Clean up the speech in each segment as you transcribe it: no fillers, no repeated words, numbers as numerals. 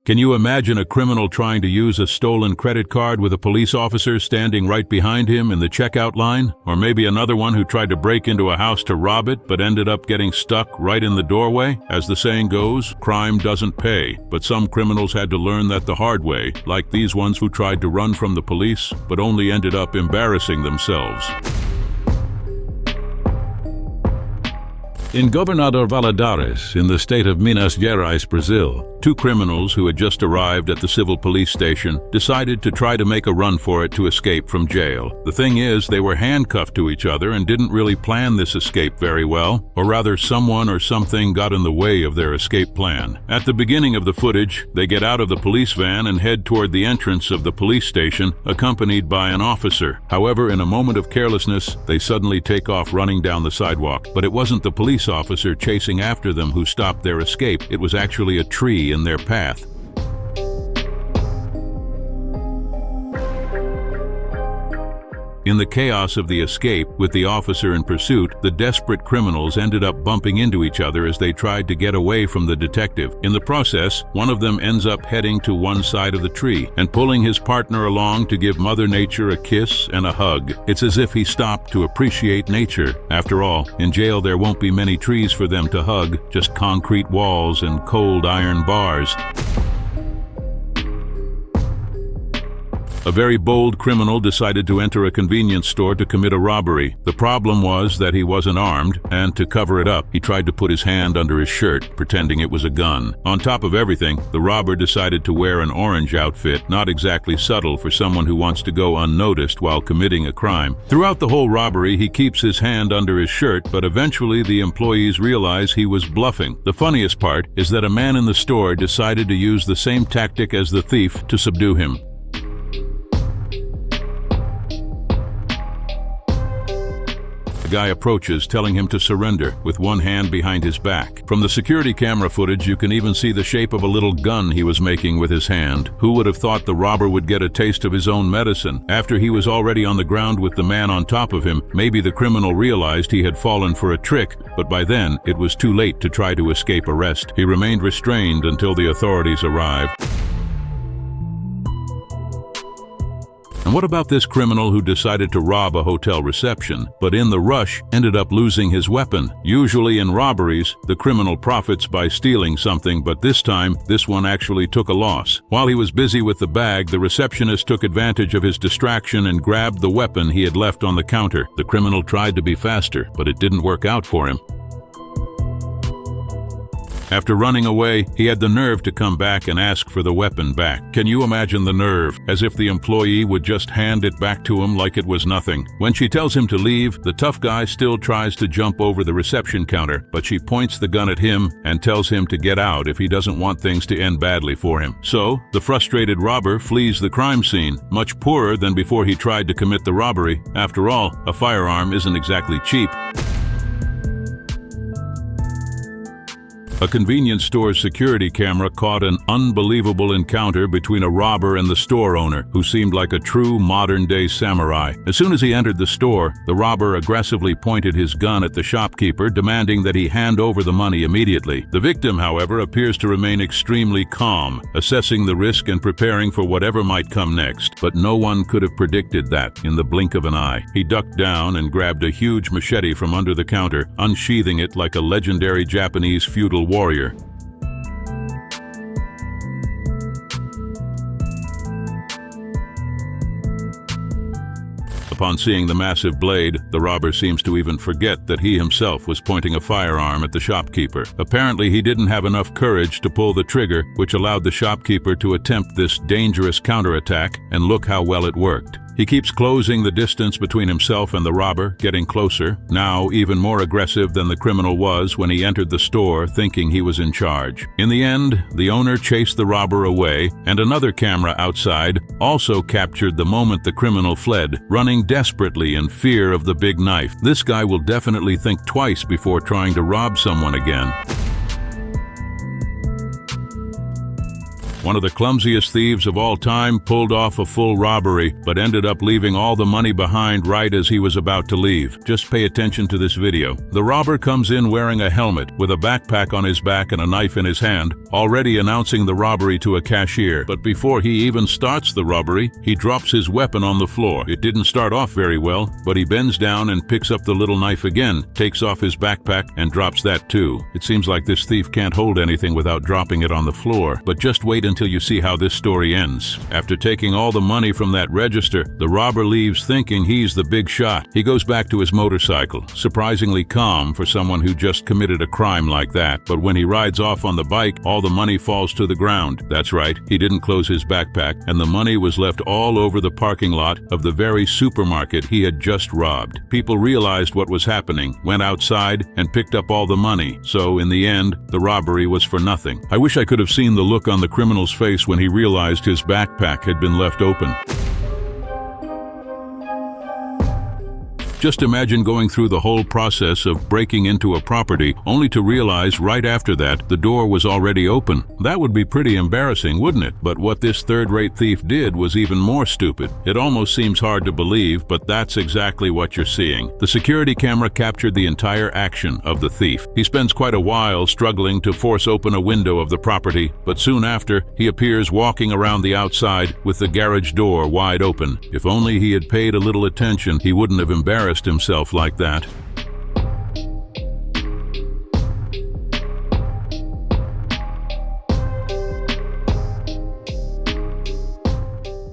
Can you imagine a criminal trying to use a stolen credit card with a police officer standing right behind him in the checkout line? Or maybe another one who tried to break into a house to rob it but ended up getting stuck right in the doorway? As the saying goes, crime doesn't pay. But some criminals had to learn that the hard way, like these ones who tried to run from the police but only ended up embarrassing themselves. In Governador Valadares, in the state of Minas Gerais, Brazil, two criminals who had just arrived at the civil police station decided to try to make a run for it to escape from jail. The thing is, they were handcuffed to each other and didn't really plan this escape very well, or rather someone or something got in the way of their escape plan. At the beginning of the footage, they get out of the police van and head toward the entrance of the police station, accompanied by an officer. However, in a moment of carelessness, they suddenly take off running down the sidewalk. But it wasn't the police officer chasing after them who stopped their escape. It was actually a tree in their path. In the chaos of the escape, with the officer in pursuit, the desperate criminals ended up bumping into each other as they tried to get away from the detective. In the process, one of them ends up heading to one side of the tree and pulling his partner along to give Mother Nature a kiss and a hug. It's as if he stopped to appreciate nature. After all, in jail there won't be many trees for them to hug, just concrete walls and cold iron bars. A very bold criminal decided to enter a convenience store to commit a robbery. The problem was that he wasn't armed, and to cover it up, he tried to put his hand under his shirt, pretending it was a gun. On top of everything, the robber decided to wear an orange outfit, not exactly subtle for someone who wants to go unnoticed while committing a crime. Throughout the whole robbery, he keeps his hand under his shirt, but eventually the employees realize he was bluffing. The funniest part is that a man in the store decided to use the same tactic as the thief to subdue him. The guy approaches, telling him to surrender, with one hand behind his back. From the security camera footage, you can even see the shape of a little gun he was making with his hand. Who would have thought the robber would get a taste of his own medicine? After he was already on the ground with the man on top of him, maybe the criminal realized he had fallen for a trick, but by then it was too late to try to escape arrest. He remained restrained until the authorities arrived. And what about this criminal who decided to rob a hotel reception, but in the rush ended up losing his weapon? Usually in robberies, the criminal profits by stealing something, but this time, this one actually took a loss. While he was busy with the bag, the receptionist took advantage of his distraction and grabbed the weapon he had left on the counter. The criminal tried to be faster, but it didn't work out for him. After running away, he had the nerve to come back and ask for the weapon back. Can you imagine the nerve? As if the employee would just hand it back to him like it was nothing. When she tells him to leave, the tough guy still tries to jump over the reception counter, but she points the gun at him and tells him to get out if he doesn't want things to end badly for him. So, the frustrated robber flees the crime scene, much poorer than before he tried to commit the robbery. After all, a firearm isn't exactly cheap. A convenience store's security camera caught an unbelievable encounter between a robber and the store owner, who seemed like a true modern-day samurai. As soon as he entered the store, the robber aggressively pointed his gun at the shopkeeper, demanding that he hand over the money immediately. The victim, however, appears to remain extremely calm, assessing the risk and preparing for whatever might come next. But no one could have predicted that in the blink of an eye. He ducked down and grabbed a huge machete from under the counter, unsheathing it like a legendary Japanese feudal warrior. Upon seeing the massive blade, the robber seems to even forget that he himself was pointing a firearm at the shopkeeper. Apparently, he didn't have enough courage to pull the trigger, which allowed the shopkeeper to attempt this dangerous counterattack, and look how well it worked. He keeps closing the distance between himself and the robber, getting closer, now even more aggressive than the criminal was when he entered the store thinking he was in charge. In the end, the owner chased the robber away, and another camera outside also captured the moment the criminal fled, running desperately in fear of the big knife. This guy will definitely think twice before trying to rob someone again. One of the clumsiest thieves of all time pulled off a full robbery, but ended up leaving all the money behind right as he was about to leave. Just pay attention to this video. The robber comes in wearing a helmet, with a backpack on his back and a knife in his hand, already announcing the robbery to a cashier. But before he even starts the robbery, he drops his weapon on the floor. It didn't start off very well, but he bends down and picks up the little knife again, takes off his backpack, and drops that too. It seems like this thief can't hold anything without dropping it on the floor. But just wait until you see how this story ends. After taking all the money from that register, the robber leaves thinking he's the big shot. He goes back to his motorcycle, surprisingly calm for someone who just committed a crime like that. But when he rides off on the bike, all the money falls to the ground. That's right, he didn't close his backpack, and the money was left all over the parking lot of the very supermarket he had just robbed. People realized what was happening, went outside, and picked up all the money. So in the end, the robbery was for nothing. I wish I could have seen the look on the criminal's face when he realized his backpack had been left open. Just imagine going through the whole process of breaking into a property, only to realize right after that the door was already open. That would be pretty embarrassing, wouldn't it? But what this third-rate thief did was even more stupid. It almost seems hard to believe, but that's exactly what you're seeing. The security camera captured the entire action of the thief. He spends quite a while struggling to force open a window of the property, but soon after, he appears walking around the outside with the garage door wide open. If only he had paid a little attention, he wouldn't have embarrassed himself like that.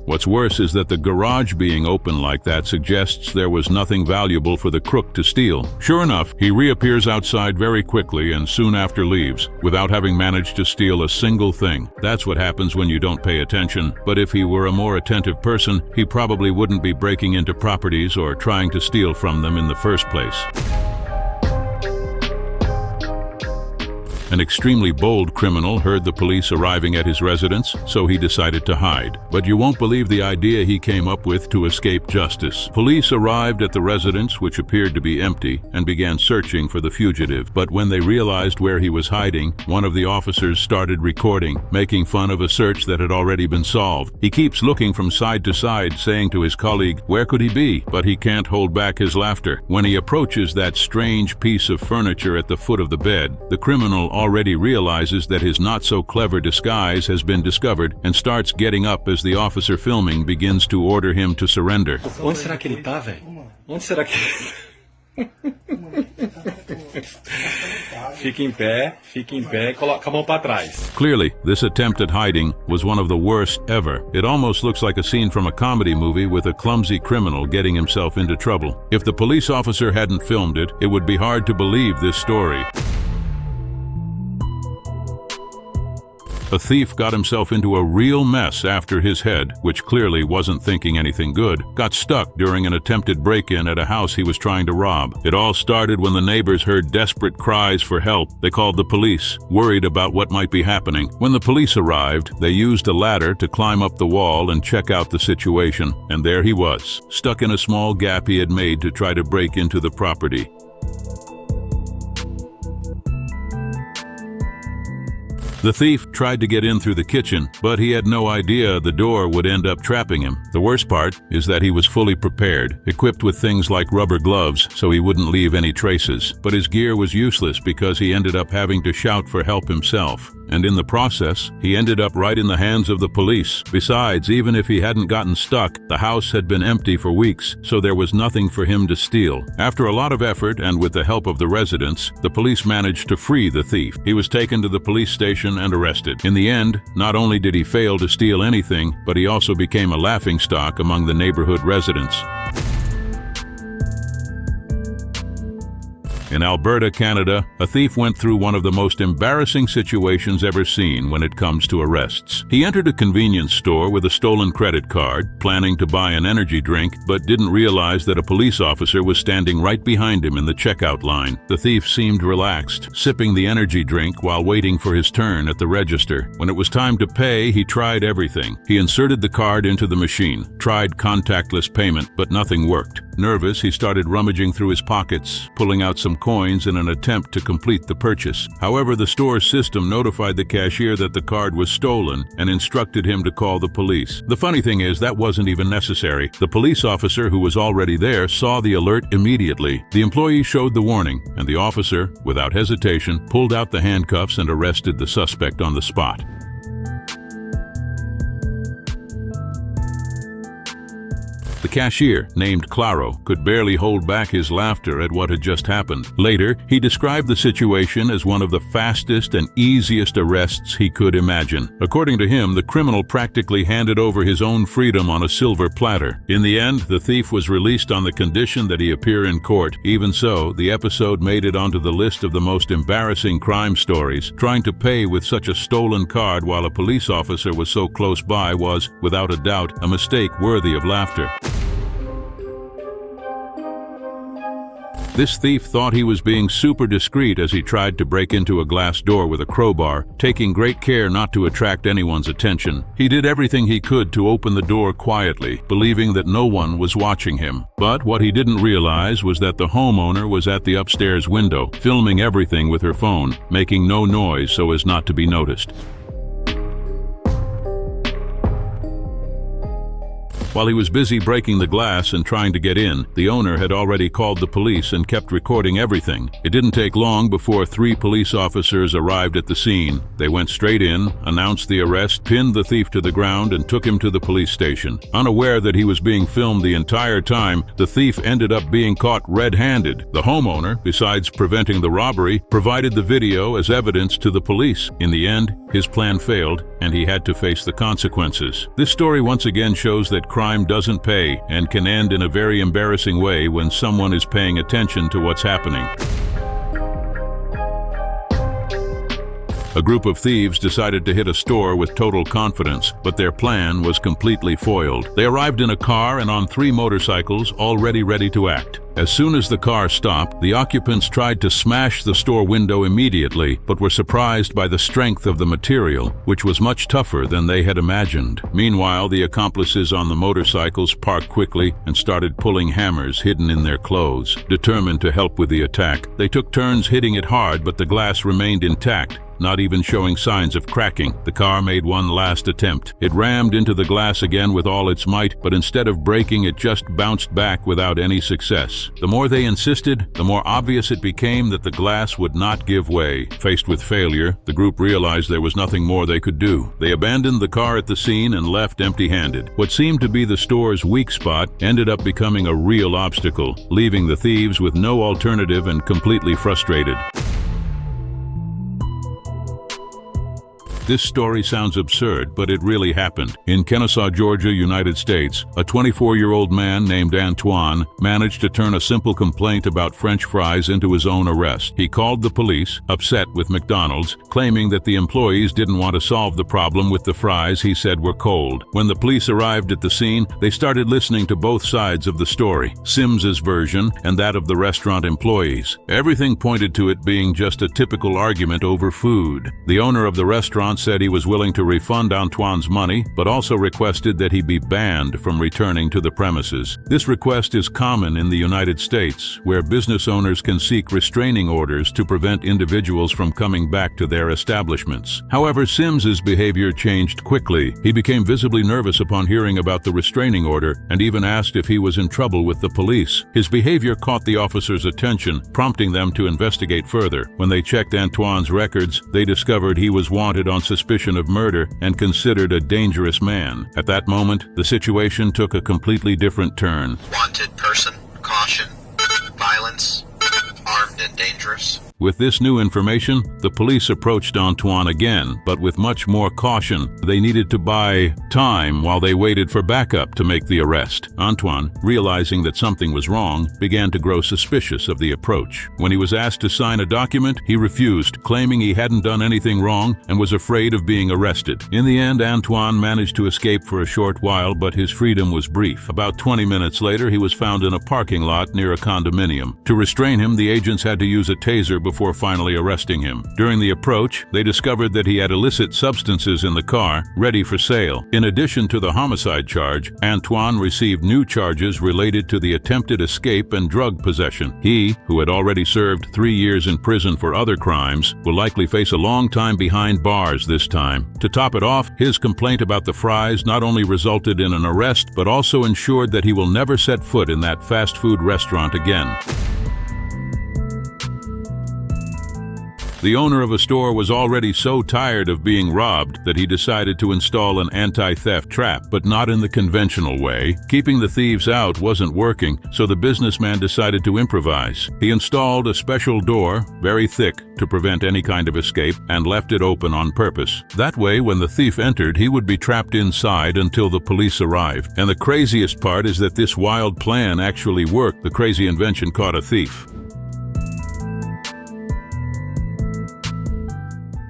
What's worse is that the garage being open like that suggests there was nothing valuable for the crook to steal. Sure enough, he reappears outside very quickly and soon after leaves, without having managed to steal a single thing. That's what happens when you don't pay attention. But if he were a more attentive person, he probably wouldn't be breaking into properties or trying to steal from them in the first place. An extremely bold criminal heard the police arriving at his residence, so he decided to hide. But you won't believe the idea he came up with to escape justice. Police arrived at the residence, which appeared to be empty, and began searching for the fugitive. But when they realized where he was hiding, one of the officers started recording, making fun of a search that had already been solved. He keeps looking from side to side, saying to his colleague, "Where could he be?" But he can't hold back his laughter. When he approaches that strange piece of furniture at the foot of the bed, the criminal already realizes that his not-so-clever disguise has been discovered and starts getting up as the officer filming begins to order him to surrender. Onde será que ele tá, velho? Onde será que... Fique em pé, coloca a mão para trás. Clearly, this attempt at hiding was one of the worst ever. It almost looks like a scene from a comedy movie with a clumsy criminal getting himself into trouble. If the police officer hadn't filmed it, it would be hard to believe this story. A thief got himself into a real mess after his head, which clearly wasn't thinking anything good, got stuck during an attempted break-in at a house he was trying to rob. It all started when the neighbors heard desperate cries for help. They called the police, worried about what might be happening. When the police arrived, they used a ladder to climb up the wall and check out the situation. And there he was, stuck in a small gap he had made to try to break into the property. The thief tried to get in through the kitchen, but he had no idea the door would end up trapping him. The worst part is that he was fully prepared, equipped with things like rubber gloves so he wouldn't leave any traces. But his gear was useless because he ended up having to shout for help himself. And in the process, he ended up right in the hands of the police. Besides, even if he hadn't gotten stuck, the house had been empty for weeks, so there was nothing for him to steal. After a lot of effort and with the help of the residents, the police managed to free the thief. He was taken to the police station and arrested. In the end, not only did he fail to steal anything, but he also became a laughingstock among the neighborhood residents. In Alberta, Canada, a thief went through one of the most embarrassing situations ever seen when it comes to arrests. He entered a convenience store with a stolen credit card, planning to buy an energy drink, but didn't realize that a police officer was standing right behind him in the checkout line. The thief seemed relaxed, sipping the energy drink while waiting for his turn at the register. When it was time to pay, he tried everything. He inserted the card into the machine, tried contactless payment, but nothing worked. Nervous, he started rummaging through his pockets, pulling out some coins in an attempt to complete the purchase. However, the store's system notified the cashier that the card was stolen and instructed him to call the police. The funny thing is, that wasn't even necessary. The police officer who was already there saw the alert immediately. The employee showed the warning, and the officer, without hesitation, pulled out the handcuffs and arrested the suspect on the spot. The cashier, named Claro, could barely hold back his laughter at what had just happened. Later, he described the situation as one of the fastest and easiest arrests he could imagine. According to him, the criminal practically handed over his own freedom on a silver platter. In the end, the thief was released on the condition that he appear in court. Even so, the episode made it onto the list of the most embarrassing crime stories. Trying to pay with such a stolen card while a police officer was so close by was, without a doubt, a mistake worthy of laughter. This thief thought he was being super discreet as he tried to break into a glass door with a crowbar, taking great care not to attract anyone's attention. He did everything he could to open the door quietly, believing that no one was watching him. But what he didn't realize was that the homeowner was at the upstairs window, filming everything with her phone, making no noise so as not to be noticed. While he was busy breaking the glass and trying to get in, the owner had already called the police and kept recording everything. It didn't take long before 3 police officers arrived at the scene. They went straight in, announced the arrest, pinned the thief to the ground, and took him to the police station. Unaware that he was being filmed the entire time, the thief ended up being caught red-handed. The homeowner, besides preventing the robbery, provided the video as evidence to the police. In the end, his plan failed, and he had to face the consequences. This story once again shows that crime doesn't pay and can end in a very embarrassing way when someone is paying attention to what's happening. A group of thieves decided to hit a store with total confidence, but their plan was completely foiled. They arrived in a car and on 3 motorcycles, already ready to act. As soon as the car stopped, the occupants tried to smash the store window immediately, but were surprised by the strength of the material, which was much tougher than they had imagined. Meanwhile, the accomplices on the motorcycles parked quickly and started pulling hammers hidden in their clothes. Determined to help with the attack, they took turns hitting it hard, but the glass remained intact, not even showing signs of cracking. The car made one last attempt. It rammed into the glass again with all its might, but instead of breaking, it just bounced back without any success. The more they insisted, the more obvious it became that the glass would not give way. Faced with failure, the group realized there was nothing more they could do. They abandoned the car at the scene and left empty-handed. What seemed to be the store's weak spot ended up becoming a real obstacle, leaving the thieves with no alternative and completely frustrated. This story sounds absurd, but it really happened. In Kennesaw, Georgia, United States, a 24-year-old man named Antoine managed to turn a simple complaint about French fries into his own arrest. He called the police, upset with McDonald's, claiming that the employees didn't want to solve the problem with the fries he said were cold. When the police arrived at the scene, they started listening to both sides of the story, Sims's version and that of the restaurant employees. Everything pointed to it being just a typical argument over food. The owner of the restaurant said he was willing to refund Antoine's money, but also requested that he be banned from returning to the premises. This request is common in the United States, where business owners can seek restraining orders to prevent individuals from coming back to their establishments. However, Sims's behavior changed quickly. He became visibly nervous upon hearing about the restraining order and even asked if he was in trouble with the police. His behavior caught the officers' attention, prompting them to investigate further. When they checked Antoine's records, they discovered he was wanted on suspicion of murder and considered a dangerous man. At that moment, the situation took a completely different turn. Wanted person, caution, violence, armed and dangerous. With this new information, the police approached Antoine again, but with much more caution. They needed to buy time while they waited for backup to make the arrest. Antoine, realizing that something was wrong, began to grow suspicious of the approach. When he was asked to sign a document, he refused, claiming he hadn't done anything wrong and was afraid of being arrested. In the end, Antoine managed to escape for a short while, but his freedom was brief. About 20 minutes later, he was found in a parking lot near a condominium. To restrain him, the agents had to use a taser before before finally arresting him. During the approach, they discovered that he had illicit substances in the car, ready for sale. In addition to the homicide charge, Antoine received new charges related to the attempted escape and drug possession. He, who had already served 3 years in prison for other crimes, will likely face a long time behind bars this time. To top it off, his complaint about the fries not only resulted in an arrest, but also ensured that he will never set foot in that fast food restaurant again. The owner of a store was already so tired of being robbed that he decided to install an anti-theft trap, but not in the conventional way. Keeping the thieves out wasn't working, so the businessman decided to improvise. He installed a special door, very thick, to prevent any kind of escape, and left it open on purpose. That way, when the thief entered, he would be trapped inside until the police arrived. And the craziest part is that this wild plan actually worked. The crazy invention caught a thief.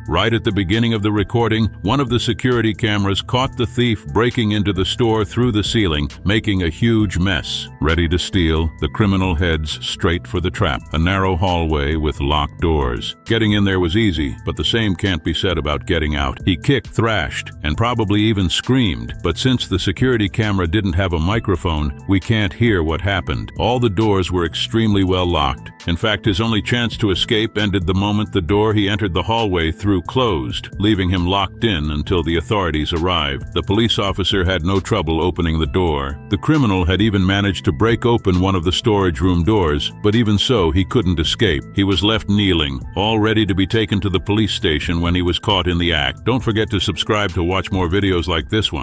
Right at the beginning of the recording, one of the security cameras caught the thief breaking into the store through the ceiling, making a huge mess. Ready to steal, the criminal heads straight for the trap, a narrow hallway with locked doors. Getting in there was easy, but the same can't be said about getting out. He kicked, thrashed, and probably even screamed, but since the security camera didn't have a microphone, we can't hear what happened. All the doors were extremely well locked. In fact, his only chance to escape ended the moment the door he entered the hallway through closed, leaving him locked in until the authorities arrived. The police officer had no trouble opening the door. The criminal had even managed to break open one of the storage room doors, but even so, he couldn't escape. He was left kneeling, all ready to be taken to the police station when he was caught in the act. Don't forget to subscribe to watch more videos like this one.